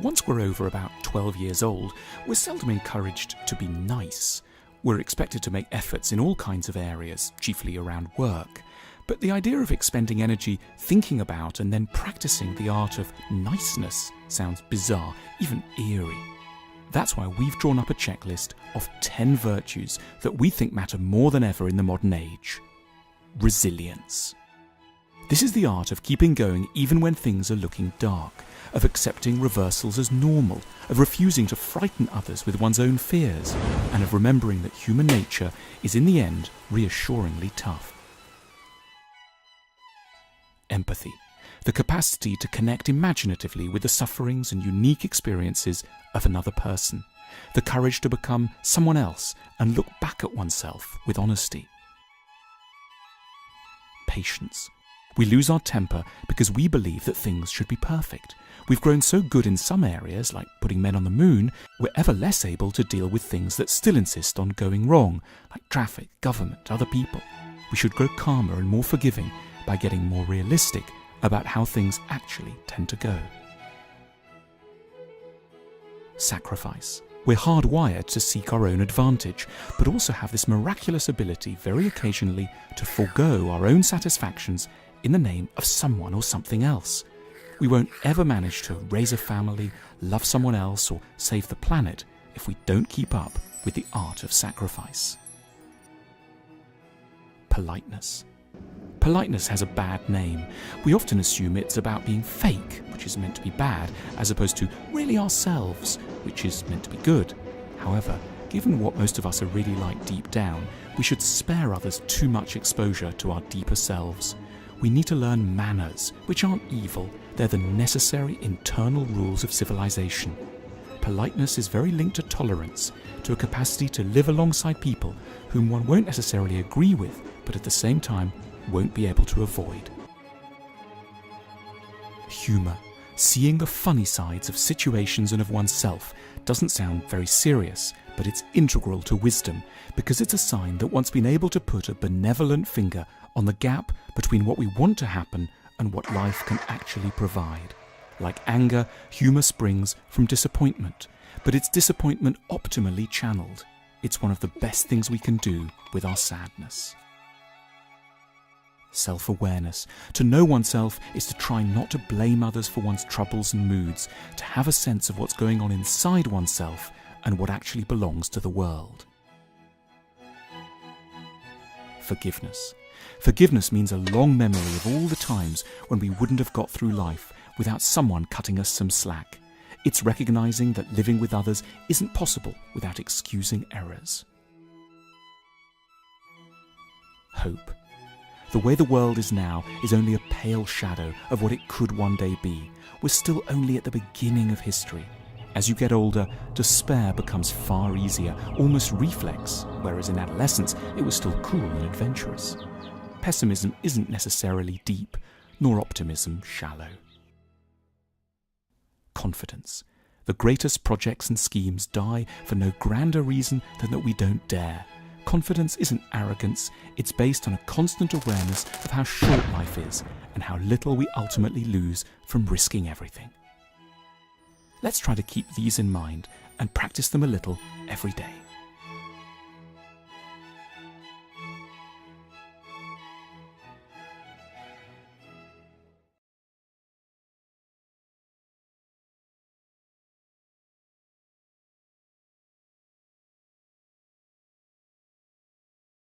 Once we're over about 12 years old, we're seldom encouraged to be nice. We're expected to make efforts in all kinds of areas, chiefly around work. But the idea of expending energy thinking about and then practicing the art of niceness sounds bizarre, even eerie. That's why we've drawn up a checklist of 10 virtues that we think matter more than ever in the modern age. Resilience. This is the art of keeping going even when things are looking dark, of accepting reversals as normal, of refusing to frighten others with one's own fears, and of remembering that human nature is in the end reassuringly tough. Empathy. The capacity to connect imaginatively with the sufferings and unique experiences of another person. The courage to become someone else and look back at oneself with honesty. Patience. We lose our temper because we believe that things should be perfect. We've grown so good in some areas, like putting men on the moon, we're ever less able to deal with things that still insist on going wrong, like traffic, government, other people. We should grow calmer and more forgiving by getting more realistic about how things actually tend to go. Sacrifice. We're hardwired to seek our own advantage, but also have this miraculous ability very occasionally to forego our own satisfactions in the name of someone or something else. We won't ever manage to raise a family, love someone else, or save the planet if we don't keep up with the art of sacrifice. Politeness. Politeness has a bad name. We often assume it's about being fake, which is meant to be bad, as opposed to really ourselves, which is meant to be good. However, given what most of us are really like deep down, we should spare others too much exposure to our deeper selves. We need to learn manners, which aren't evil. They're the necessary internal rules of civilization. Politeness is very linked to tolerance, to a capacity to live alongside people whom one won't necessarily agree with, but at the same time won't be able to avoid. Humour. Seeing the funny sides of situations and of oneself doesn't sound very serious, but it's integral to wisdom, because it's a sign that one's been able to put a benevolent finger on the gap between what we want to happen and what life can actually provide. Like anger, humour springs from disappointment, but it's disappointment optimally channeled. It's one of the best things we can do with our sadness. Self-awareness. To know oneself is to try not to blame others for one's troubles and moods, to have a sense of what's going on inside oneself and what actually belongs to the world. Forgiveness. Forgiveness means a long memory of all the times when we wouldn't have got through life without someone cutting us some slack. It's recognizing that living with others isn't possible without excusing errors. Hope. The way the world is now is only a pale shadow of what it could one day be. We're still only at the beginning of history. As you get older, despair becomes far easier, almost reflex, whereas in adolescence it was still cool and adventurous. Pessimism isn't necessarily deep, nor optimism shallow. Confidence. The greatest projects and schemes die for no grander reason than that we don't dare. Confidence isn't arrogance, it's based on a constant awareness of how short life is and how little we ultimately lose from risking everything. Let's try to keep these in mind and practice them a little every day.